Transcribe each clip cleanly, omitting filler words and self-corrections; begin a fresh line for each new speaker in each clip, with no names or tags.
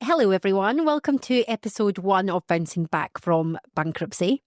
Hello everyone, welcome to episode 1 of Bouncing Back from Bankruptcy.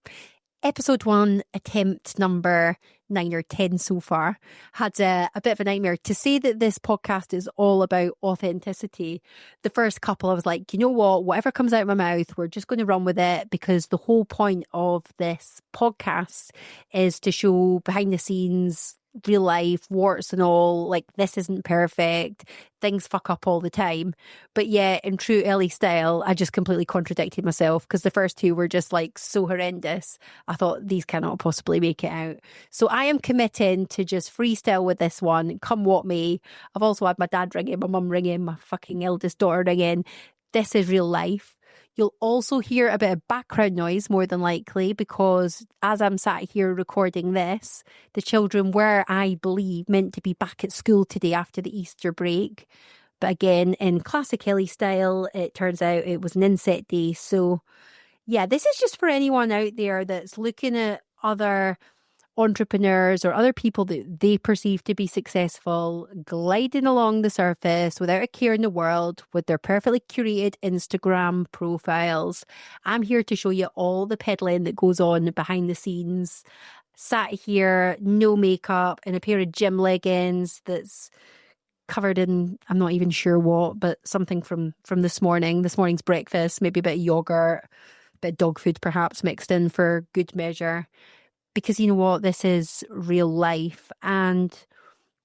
Episode 1, attempt number 9 or 10 so far, had a bit of a nightmare. To say that this podcast is all about authenticity, the first couple I was like, you know what, whatever comes out of my mouth, we're just going to run with it, because the whole point of this podcast is to show behind the scenes, real life, warts and all, like this isn't perfect, things fuck up all the time. But yeah, in true Ellie style, I just completely contradicted myself, because the first two were just like so horrendous. I thought these cannot possibly make it out. So I am committing to just freestyle with this one, come what may. I've also had my dad ringing, my mum ringing, my fucking eldest daughter ringing. This is real life. You'll also hear a bit of background noise, more than likely, because as I'm sat here recording this, the children were, I believe, meant to be back at school today after the Easter break. But again, in classic Ellie style, it turns out it was an inset day. So yeah, this is just for anyone out there that's looking at other entrepreneurs or other people that they perceive to be successful, gliding along the surface without a care in the world with their perfectly curated Instagram profiles. I'm here to show you all the peddling that goes on behind the scenes. Sat here, no makeup, in a pair of gym leggings that's covered in, I'm not even sure what, but something from this morning's breakfast, maybe a bit of yogurt, a bit of dog food perhaps mixed in for good measure. Because you know what, this is real life. And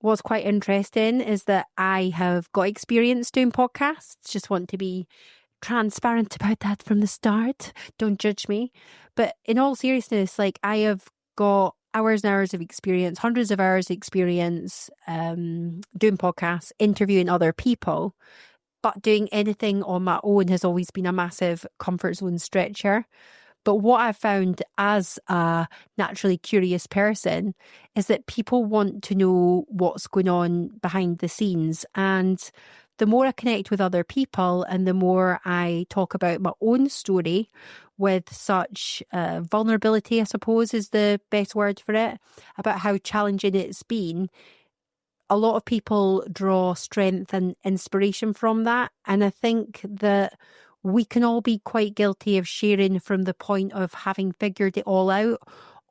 what's quite interesting is that I have got experience doing podcasts. Just want to be transparent about that from the start. Don't judge me. But in all seriousness, like, I have got hours and hours of experience, hundreds of hours of experience doing podcasts, interviewing other people. But doing anything on my own has always been a massive comfort zone stretcher. But what I've found as a naturally curious person is that people want to know what's going on behind the scenes. And the more I connect with other people and the more I talk about my own story with such vulnerability, I suppose is the best word for it, about how challenging it's been, a lot of people draw strength and inspiration from that. And I think that we can all be quite guilty of sharing from the point of having figured it all out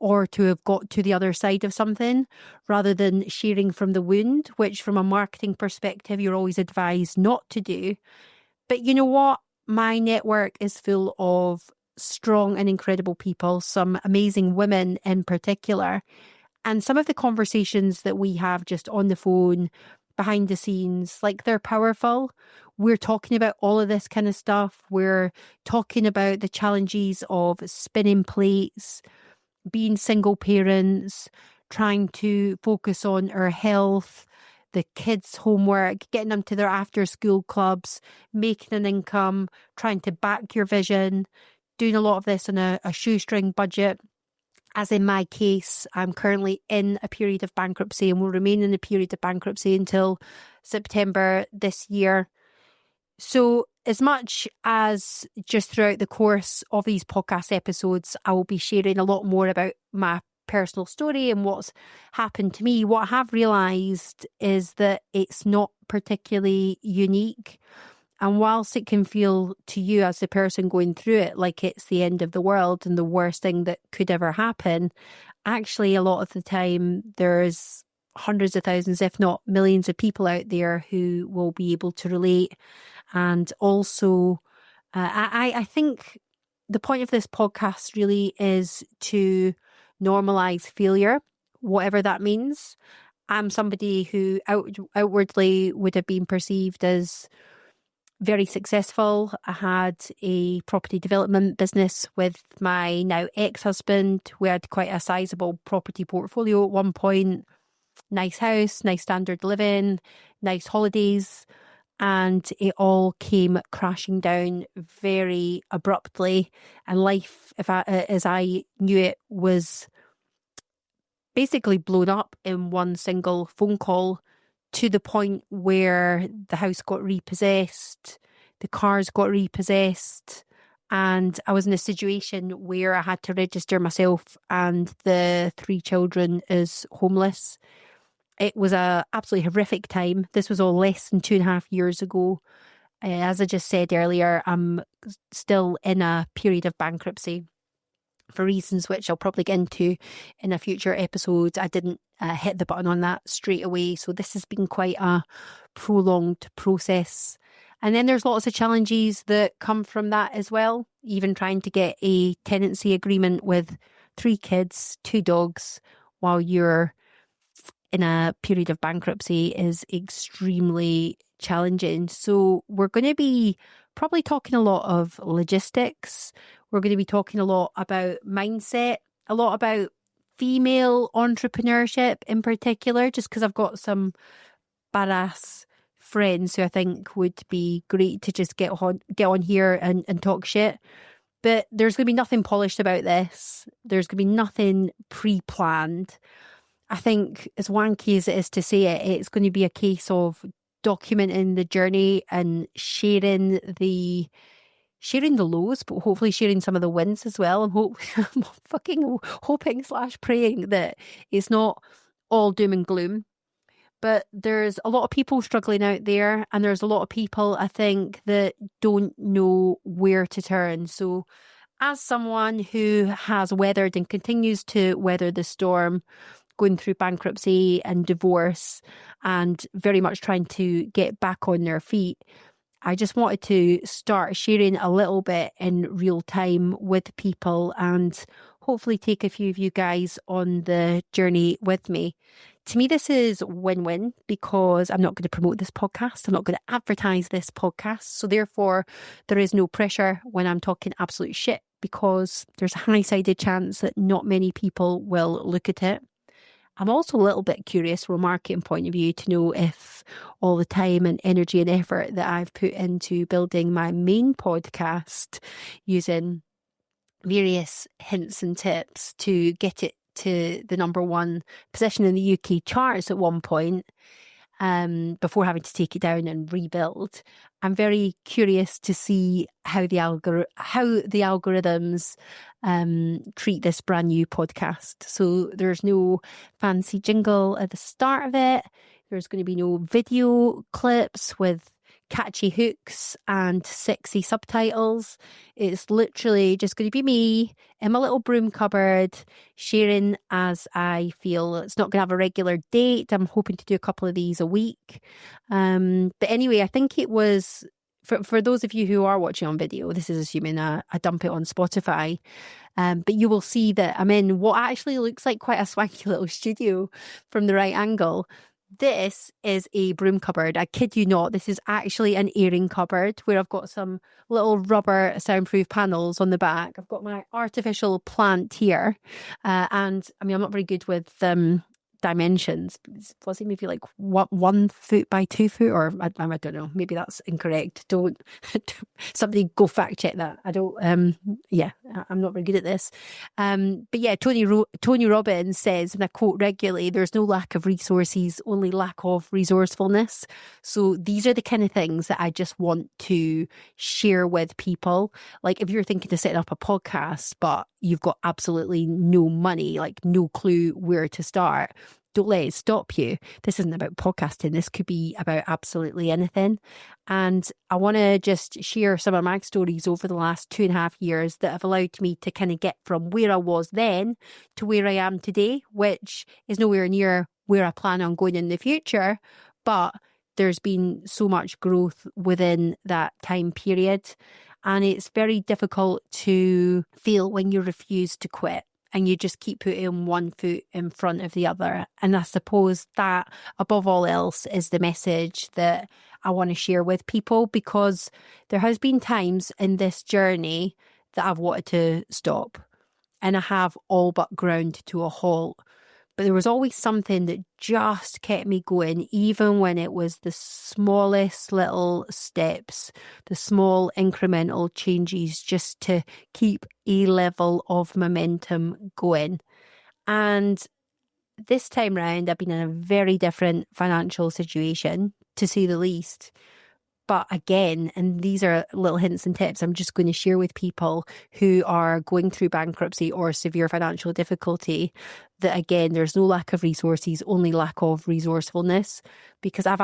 or to have got to the other side of something, rather than sharing from the wound, which from a marketing perspective, you're always advised not to do. But you know what? My network is full of strong and incredible people, some amazing women in particular. And some of the conversations that we have just on the phone, behind the scenes, like, they're powerful. We're talking about all of this kind of stuff. We're talking about the challenges of spinning plates, being single parents, trying to focus on our health, the kids' homework, getting them to their after school clubs, making an income, trying to back your vision, doing a lot of this on a shoestring budget. As in my case, I'm currently in a period of bankruptcy and will remain in a period of bankruptcy until September this year. So as much as just throughout the course of these podcast episodes, I will be sharing a lot more about my personal story and what's happened to me, what I have realised is that it's not particularly unique. And whilst it can feel to you as the person going through it like it's the end of the world and the worst thing that could ever happen, actually a lot of the time there's hundreds of thousands, if not millions of people out there who will be able to relate. And also, I think the point of this podcast really is to normalise failure, whatever that means. I'm somebody who outwardly would have been perceived as very successful. I had a property development business with my now ex-husband. We had quite a sizable property portfolio at one point. Nice house, nice standard living, nice holidays. And it all came crashing down very abruptly. And life, as I knew it, was basically blown up in one single phone call, to the point where the house got repossessed, the cars got repossessed, and I was in a situation where I had to register myself and the 3 children as homeless. It was a absolutely horrific time. This was all less than 2.5 years ago. As I just said earlier, I'm still in a period of bankruptcy for reasons which I'll probably get into in a future episode. I didn't hit the button on that straight away. So this has been quite a prolonged process. And then there's lots of challenges that come from that as well. Even trying to get a tenancy agreement with 3 kids, 2 dogs, while you're in a period of bankruptcy is extremely challenging. So we're going to be probably talking a lot of logistics. We're going to be talking a lot about mindset, a lot about female entrepreneurship in particular, just because I've got some badass friends who I think would be great to just get on here and talk shit. But there's going to be nothing polished about this. There's going to be nothing pre-planned. I think as wanky as it is to say it, it's going to be a case of documenting the journey and sharing the lows, but hopefully sharing some of the wins as well. I'm fucking hoping / praying that it's not all doom and gloom. But there's a lot of people struggling out there, and there's a lot of people, I think, that don't know where to turn. So as someone who has weathered and continues to weather the storm, going through bankruptcy and divorce and very much trying to get back on their feet, I just wanted to start sharing a little bit in real time with people and hopefully take a few of you guys on the journey with me. To me, this is win-win because I'm not going to promote this podcast. I'm not going to advertise this podcast. So therefore, there is no pressure when I'm talking absolute shit because there's a high-sided chance that not many people will look at it. I'm also a little bit curious from a marketing point of view to know if all the time and energy and effort that I've put into building my main podcast using various hints and tips to get it to the #1 position in the UK charts at one point, before having to take it down and rebuild. I'm very curious to see how the algorithms treat this brand new podcast. So there's no fancy jingle at the start of it. There's going to be no video clips with catchy hooks and sexy subtitles. It's literally just going to be me in my little broom cupboard, sharing as I feel. It's not going to have a regular date. I'm hoping to do a couple of these a week. But anyway, I think it was, for those of you who are watching on video, this is assuming I dump it on Spotify, but you will see that I'm in what actually looks like quite a swanky little studio from the right angle. This is a broom cupboard. I kid you not. This is actually an airing cupboard where I've got some little rubber soundproof panels on the back. I've got my artificial plant here. And I mean, I'm not very good with dimensions. Was it maybe like 1 foot by 2 foot? Or I don't know. Maybe that's incorrect. Don't somebody go fact check that. I don't, I'm not very good at this. But yeah, Tony Robbins says, and I quote regularly, there's no lack of resources, only lack of resourcefulness. So these are the kind of things that I just want to share with people. Like if you're thinking of setting up a podcast, but you've got absolutely no money, like no clue where to start, don't let it stop you. This isn't about podcasting. This could be about absolutely anything. And I want to just share some of my stories over the last 2.5 years that have allowed me to kind of get from where I was then to where I am today, which is nowhere near where I plan on going in the future. But there's been so much growth within that time period. And it's very difficult to feel when you refuse to quit and you just keep putting one foot in front of the other. And I suppose that, above all else, is the message that I want to share with people, because there has been times in this journey that I've wanted to stop and I have all but ground to a halt. But there was always something that just kept me going, even when it was the smallest little steps, the small incremental changes, just to keep a level of momentum going. And this time round, I've been in a very different financial situation, to say the least. But again, and these are little hints and tips I'm just going to share with people who are going through bankruptcy or severe financial difficulty, that again, there's no lack of resources, only lack of resourcefulness, because I've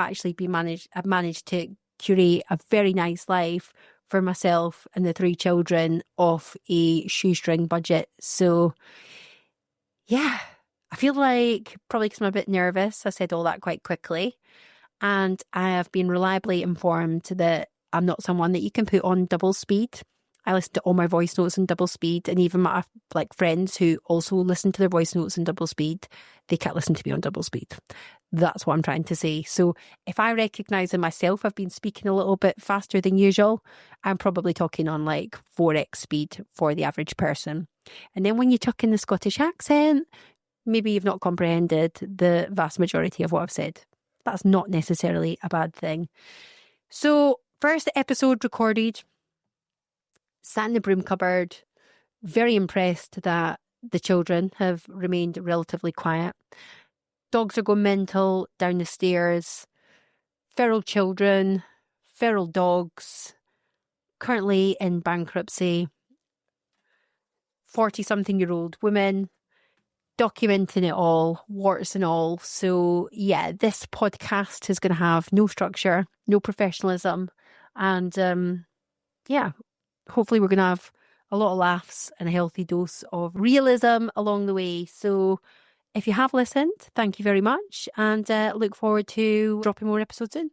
managed to curate a very nice life for myself and the 3 children off a shoestring budget. So yeah, I feel like, probably because I'm a bit nervous, I said all that quite quickly. And I have been reliably informed that I'm not someone that you can put on double speed. I listen to all my voice notes in double speed, and even my friends who also listen to their voice notes in double speed, they can't listen to me on double speed. That's what I'm trying to say. So if I recognise in myself I've been speaking a little bit faster than usual, I'm probably talking on 4x speed for the average person. And then when you chuck in the Scottish accent, maybe you've not comprehended the vast majority of what I've said. That's not necessarily a bad thing. So, first episode recorded, sat in the broom cupboard, very impressed that the children have remained relatively quiet. Dogs are going mental down the stairs. Feral children, feral dogs, currently in bankruptcy. 40-something-year-old women, documenting it all, warts and all. So yeah, this podcast is going to have no structure, no professionalism, and yeah, hopefully we're going to have a lot of laughs and a healthy dose of realism along the way. So if you have listened, thank you very much, and look forward to dropping more episodes in.